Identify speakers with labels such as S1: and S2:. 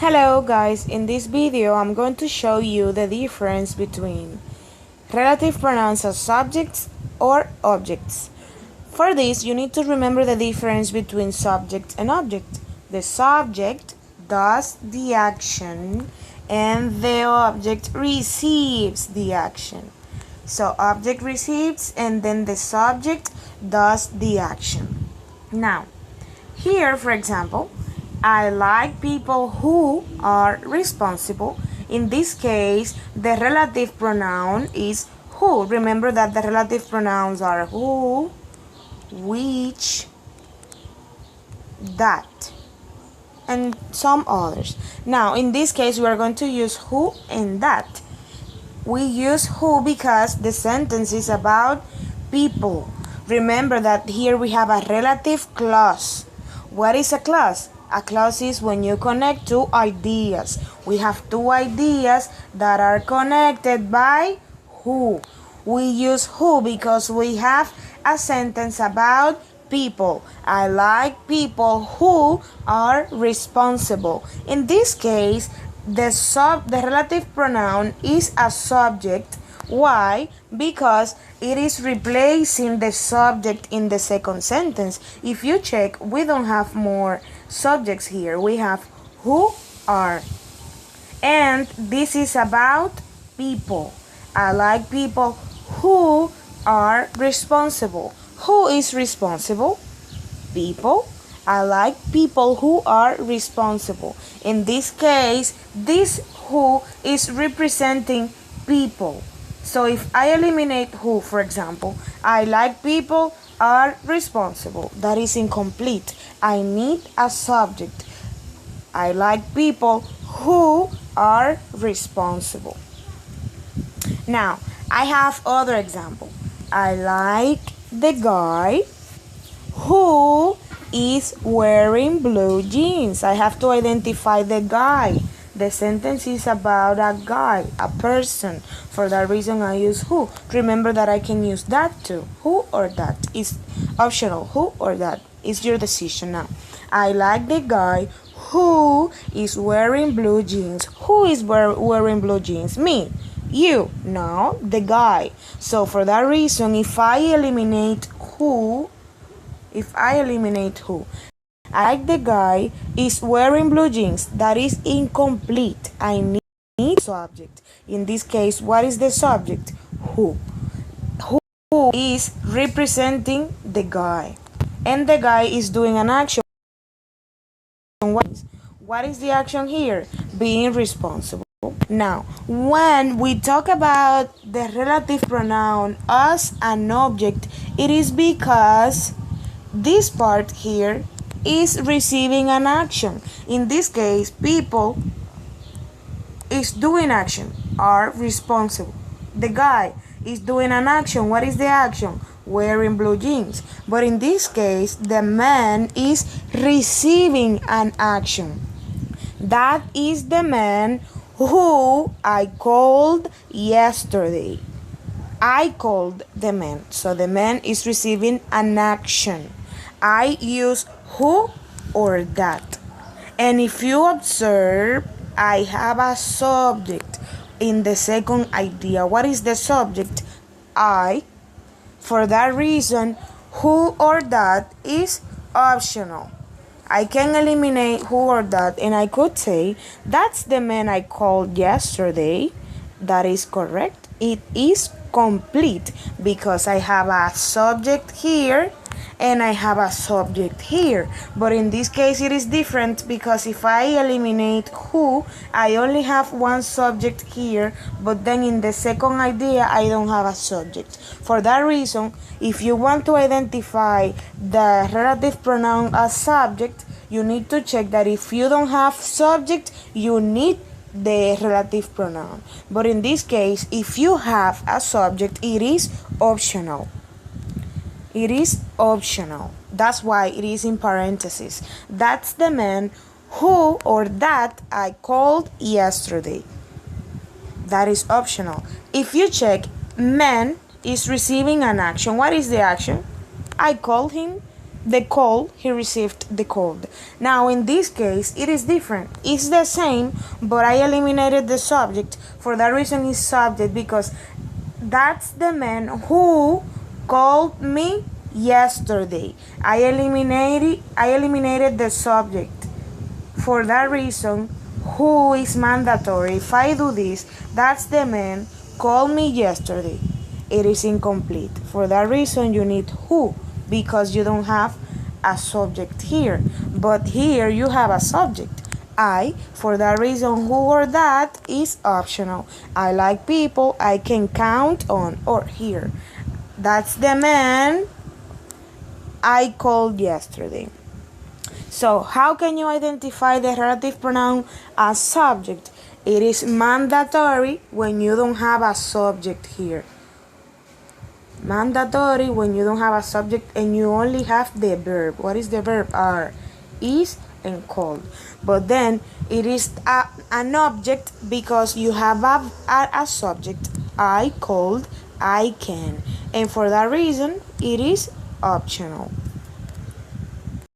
S1: Hello guys, in this video I'm going to show you the difference between relative pronouns as subjects or objects. For this, you need to remember the difference between subject and object. The subject does the action and the object receives the action. So object receives and then the subject does the action. Now, here for example, I like people who are responsible. In this case, the relative pronoun is who. Remember that the relative pronouns are who, which, that, and some others. Now, in this case, we are going to use who and that. We use who because the sentence is about people. Remember that here we have a relative clause. What is a clause? A clause is when you connect two ideas. We have two ideas that are connected by who. We use who because we have a sentence about people. I like people who are responsible. In this case, the relative pronoun is a subject. Why? Because it is replacing the subject in the second sentence. If you check, we don't have more subjects here. We have who are. And this is about people. I like people who are responsible. Who is responsible? People. I like people who are responsible. In this case, this who is representing people. So if I eliminate who, for example, I like people are responsible. That is incomplete. I need a subject. I like people who are responsible. Now, I have other example. I like the guy who is wearing blue jeans. I have to identify the guy. The sentence is about a guy, a person. For that reason, I use who. Remember that I can use that too. Who or that is optional. Who or that is your decision now. I like the guy who is wearing blue jeans. Who is wearing blue jeans? Me. You. No, the guy. So for that reason, if I eliminate who, I like the guy is wearing blue jeans. That is incomplete. I need subject. In this case, what is the subject? Who. Who is representing the guy. And the guy is doing an action. What is the action here? Being responsible. Now, when we talk about the relative pronoun as an object, it is because this part here is receiving an action. In this case, people is doing action, are responsible. The guy is doing an action. What is the action? Wearing blue jeans. But in this case, the man is receiving an action. That is the man who I called yesterday. I called the man. So the man is receiving an action. I use who or that. And if you observe, I have a subject in the second idea. What is the subject? I. For that reason, who or that is optional. I can eliminate who or that and I could say, that's the man I called yesterday. That is correct. It is complete because I have a subject here and I have a subject here. But in this case it is different because if I eliminate who, I only have one subject here, but then in the second idea I don't have a subject. For that reason, if you want to identify the relative pronoun as subject, you need to check that if you don't have subject, you need the relative pronoun. But in this case, if you have a subject, it is optional. It is optional. That's why it is in parentheses. That's the man who or that I called yesterday. That is optional. If you check, man is receiving an action. What is the action? I called him the cold, he received the cold. Now in this case it is different. It's the same, but I eliminated the subject. For that reason it's subject, because that's the man who called me yesterday. I eliminated the subject. For that reason, who is mandatory. If I do this, that's the man called me yesterday. It is incomplete. For that reason, you need who, because you don't have a subject here. But here you have a subject. I, for that reason, who or that is optional. I like people I can count on. Or here, that's the man I called yesterday. So, how can you identify the relative pronoun as subject? It is mandatory when you don't have a subject here. Mandatory when you don't have a subject and you only have the verb. What is the verb? Are, is, and called. But then it is an object because you have a subject. I called, I can. And for that reason, it is optional.